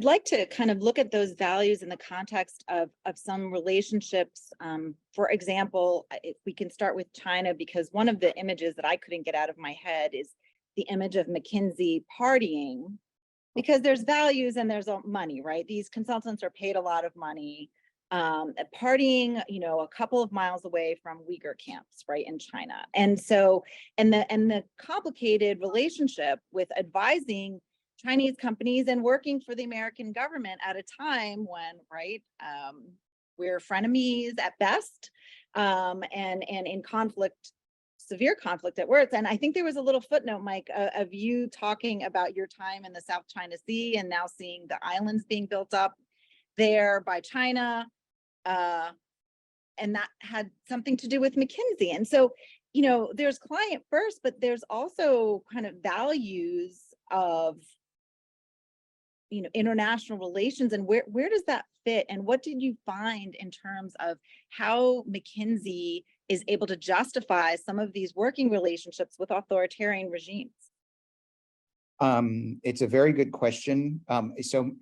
I'd like to kind of look at those values in the context of some relationships. For example, if we can start with China, because one of the images that I couldn't get out of my head is the image of McKinsey partying, because there's values and there's money, right? These consultants are paid a lot of money, partying, a couple of miles away from Uyghur camps, right, in China. And so, and the complicated relationship with advising Chinese companies and working for the American government at a time when, right, we're frenemies at best, and in conflict, severe conflict at worst. And I think there was a little footnote, Mike, of you talking about your time in the South China Sea and now seeing the islands being built up there by China. And that had something to do with McKinsey. And so, there's client first, but there's also kind of values of, international relations, and where does that fit? And what did you find in terms of how McKinsey is able to justify some of these working relationships with authoritarian regimes? It's a very good question. So,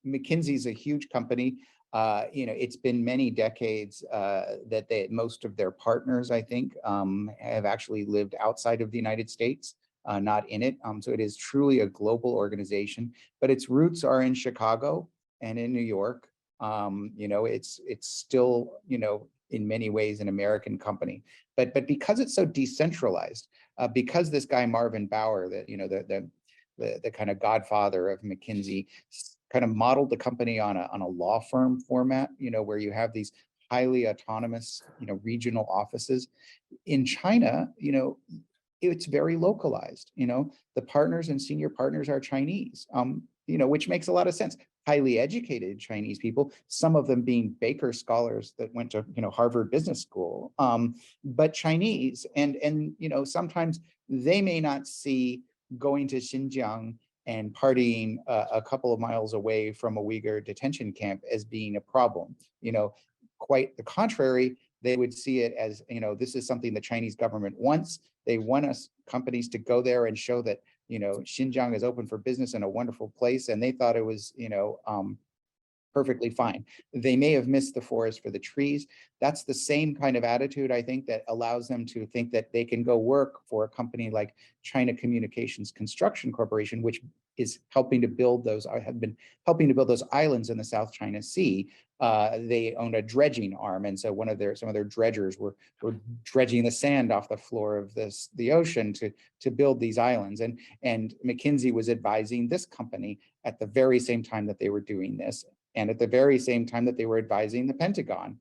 McKinsey's a huge company. It's been many decades that most of their partners, I think, have actually lived outside of the United States, not in it. So it is truly a global organization, but its roots are in Chicago and in New York. It's still, in many ways an American company, but because it's so decentralized, because this guy Marvin Bower, the kind of godfather of McKinsey, kind of modeled the company on a law firm format, where you have these highly autonomous, regional offices. In China, it's very localized. The partners and senior partners are Chinese, which makes a lot of sense. Highly educated Chinese people, some of them being Baker scholars that went to Harvard Business School, but Chinese, and sometimes they may not see going to Xinjiang and partying a couple of miles away from a Uyghur detention camp as being a problem. Quite the contrary, they would see it as, this is something the Chinese government wants. They want us companies to go there and show that, Xinjiang is open for business and a wonderful place. And they thought it was, perfectly fine. They may have missed the forest for the trees. That's the same kind of attitude, I think, that allows them to think that they can go work for a company like China Communications Construction Corporation, which is helping to build those, have been helping to build those islands in the South China Sea. They own a dredging arm, and so some of their dredgers were dredging the sand off the floor of the ocean to build these islands. And McKinsey was advising this company at the very same time that they were doing this, and at the very same time that they were advising the Pentagon,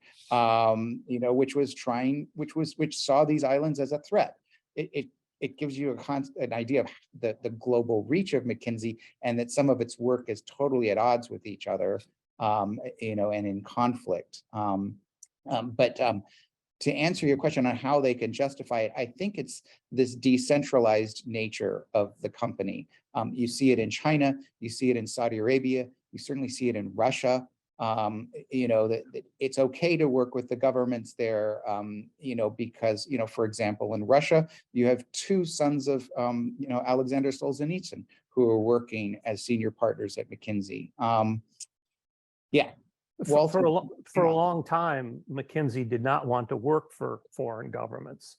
which saw these islands as a threat. It gives you an idea of the global reach of McKinsey, and that some of its work is totally at odds with each other, and in conflict. But to answer your question on how they can justify it, I think it's this decentralized nature of the company. You see it in China, you see it in Saudi Arabia, you certainly see it in Russia. That it's okay to work with the governments there, because, for example, in Russia, you have two sons of, Alexander Solzhenitsyn, who are working as senior partners at McKinsey. Walt, for a long time, McKinsey did not want to work for foreign governments,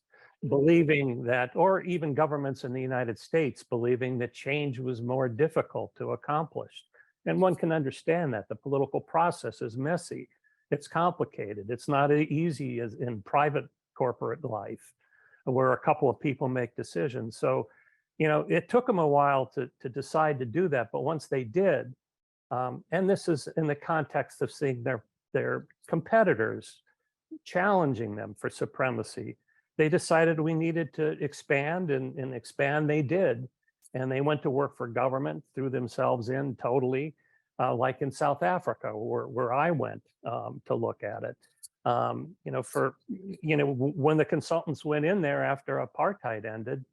believing that, or even governments in the United States, believing that change was more difficult to accomplish. And one can understand that. The political process is messy. It's complicated. It's not as easy as in private corporate life, where a couple of people make decisions. So, it took them a while to decide to do that. But once they did, and this is in the context of seeing their competitors challenging them for supremacy, they decided we needed to expand, and expand they did. And they went to work for government, threw themselves in totally, like in South Africa, where I went to look at it. When the consultants went in there after apartheid ended,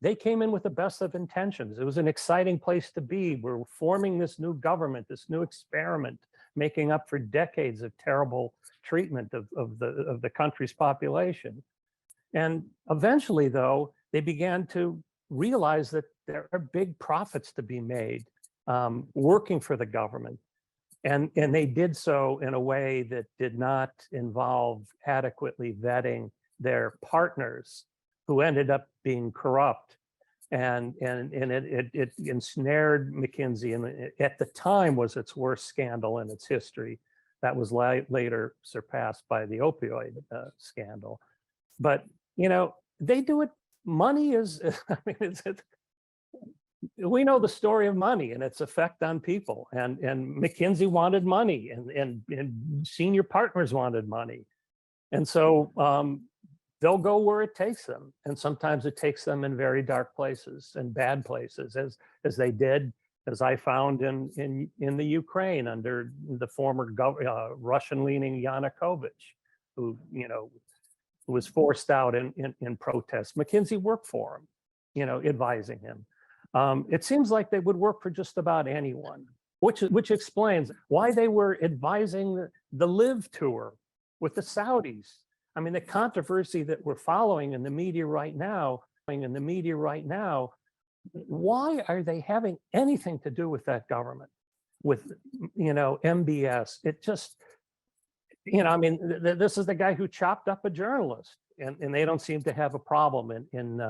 they came in with the best of intentions. It was an exciting place to be. We're forming this new government, this new experiment, making up for decades of terrible treatment of the country's population. And eventually, though, they began to realize that there are big profits to be made working for the government. And they did so in a way that did not involve adequately vetting their partners, who ended up being corrupt. And it ensnared McKinsey, and at the time was its worst scandal in its history. That was later surpassed by the opioid scandal. But, you know, they do it. Money is, I mean, we know the story of money and its effect on people. And McKinsey wanted money, and senior partners wanted money. And so they'll go where it takes them. And sometimes it takes them in very dark places and bad places, as they did, as I found in the Ukraine under the former Russian-leaning Yanukovych, who, you know, was forced out in protest. McKinsey worked for him, you know, advising him. It seems like they would work for just about anyone, which explains why they were advising the Live tour with the Saudis. I mean, the controversy that we're following in the media right now, why are they having anything to do with that government, with, you know, MBS? It just, you know, I mean, this is the guy who chopped up a journalist, and they don't seem to have a problem in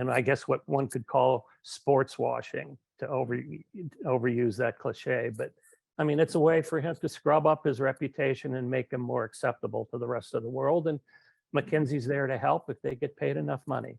I guess what one could call sports washing, to overuse that cliche. But I mean, it's a way for him to scrub up his reputation and make him more acceptable to the rest of the world. And McKinsey's there to help if they get paid enough money.